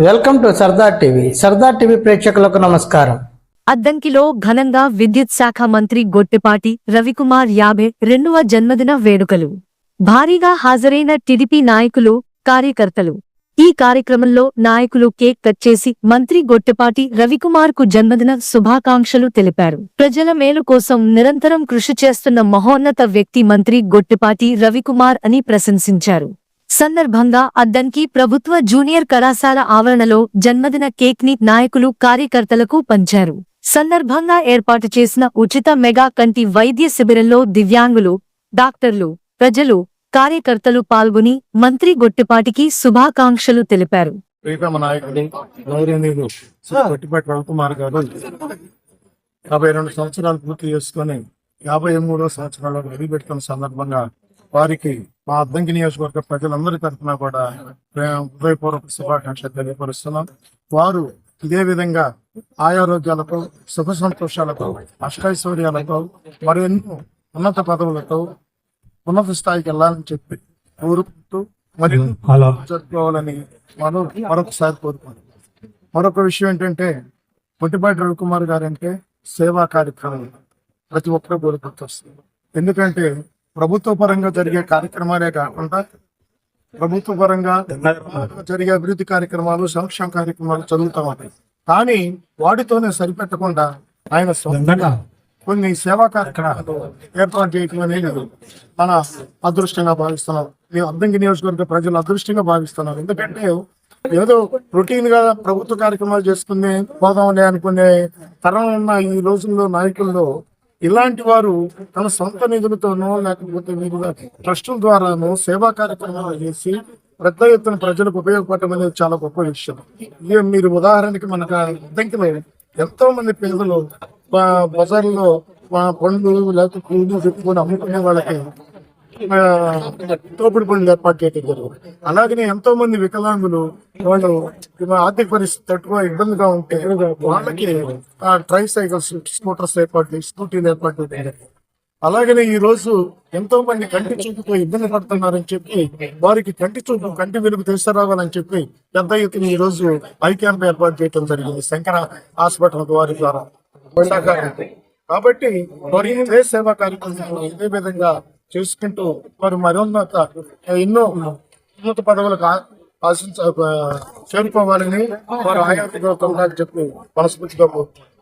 Welcome to Sardar TV. Sardar TV ప్రేక్షకులకు నమస్కారం. అద్దంకిలో ఘనంగా విద్యుత్ శాఖ మంత్రి గొట్టెపాటి రవికుమార్ 52వ జన్మదిన వేడుకలు. భారీగా హాజరైన టీడీపీ నాయకులు, కార్యకర్తలు. ఈ కార్యక్రమంలో నాయకులు కేక్ కట్ చేసి మంత్రి గొట్టెపాటి రవికుమార్ కు జన్మదిన శుభాకాంక్షలు తెలిపారు. ప్రజల మేలు కోసం నిరంతరం కృషి చేస్తున్న మహోన్నత వ్యక్తి మంత్రి గొట్టెపాటి రవికుమార్ అని ప్రశంసించారు. సందర్భంగా అద్దంకి ప్రభుత్వ జూనియర్ కళాశాల ఆవరణలో జన్మదిన కేక్ ని నాయకులు, కార్యకర్తలకు పంచారు. సందర్భంగా ఏర్పాటు చేసిన ఉచిత మెగా కంటి వైద్య శిబిరంలో దివ్యాంగులు, డాక్టర్లు, ప్రజలు, కార్యకర్తలు పాల్గొని మంత్రి గొట్టెపాటికి శుభాకాంక్షలు తెలిపారు. ప్రీతమ నాయకుడు గౌరవనీయులు గొట్టిపాటి రవికుమార్ గారు 52 సంవత్సరాలు పూర్తి చేసుకుని 53వ సంవత్సరాల్లో అడుగుపెట్టుకున్న సందర్భంగా వారికి మా అద్దంకి నియోజకవర్గ ప్రజలందరి తరఫున కూడా హృదయపూర్వక శుభాకాంక్షలు తెలియపరుస్తున్నాం. వారు ఇదే విధంగా ఆరోగ్యాలతో, సుఖ సంతోషాలతో, అష్టైశ్వర్యాలతో, మరెన్నో ఉన్నత పదవులతో ఉన్నత స్థాయికి వెళ్ళాలని చెప్పి కోరుకుంటూ మరియు జరుపుకోవాలని మనం మరొకసారి కోరుకుంటాం. మరొక విషయం ఏంటంటే, గొట్టిపాటి రవికుమార్ గారు అంటే సేవా కార్యక్రమం ప్రతి ఒక్కరూ గుర్తొస్తుంది. ఎందుకంటే ప్రభుత్వ పరంగా జరిగే కార్యక్రమాలే కాకుండా ప్రభుత్వ పరంగా జరిగే అభివృద్ధి కార్యక్రమాలు, సంక్షేమ కార్యక్రమాలు జరుగుతూ ఉంటాయి. కానీ వాటితోనే సరిపెట్టకుండా ఆయన సొంతంగా కొన్ని సేవా కార్యక్రమాలు ఏర్పాటు చేయడం అనేది మన అదృష్టంగా భావిస్తున్నాం. మేము అద్దంకి నియోజకవర్గ ప్రజలు అదృష్టంగా భావిస్తున్నాం. ఎందుకంటే ఏదో రొటీన్ గా ప్రభుత్వ కార్యక్రమాలు చేసుకునే పోదామని అనుకునే తరం ఉన్న ఈ రోజుల్లో నాయకుల్లో ఇలాంటి వారు తన సొంత నిధులతోనో లేకపోతే ట్రస్టుల ద్వారానో సేవా కార్యక్రమాలు చేసి పెద్ద ఎత్తున ప్రజలకు ఉపయోగపడటం అనేది చాలా గొప్ప విషయం. మీరు ఉదాహరణకి మనకు అద్దంకిలో ఎంతో మంది పేదలు బజార్లో పండ్లు లేకపోతే పూలు చెప్పుకొని అమ్ముకునే వాళ్ళకి తోపుడు పనులు ఏర్పాటు చేయడం జరిగింది. అలాగనే ఎంతో మంది వికలాంగులు వాళ్ళు ఆర్థిక పరిస్థితి తక్కువ ఇబ్బందిగా ఉంటే వాళ్ళకి ట్రై సైకిల్స్, స్కూటర్స్ స్కూటీలు ఏర్పాటు చేయడం. అలాగనే ఈ రోజు ఎంతో మంది కంటి చూపుతో ఇబ్బంది పడుతున్నారని చెప్పి వారికి కంటి వెలుగు తీసుకురావాలని చెప్పి పెద్ద ఎత్తున ఈ రోజు ఐ క్యాంప్ ఏర్పాటు చేయడం జరిగింది శంకర హాస్పిటల్ వారి ద్వారా. కాబట్టి వారి సేవా కార్యక్రమాలు ఇదే విధంగా చేసుకుంటూ వారు ఎన్నో ఉన్నత పదవులకు చేరుకోవాలని వారు ఆయాతిగా చెప్పి మనస్ఫూర్తిగా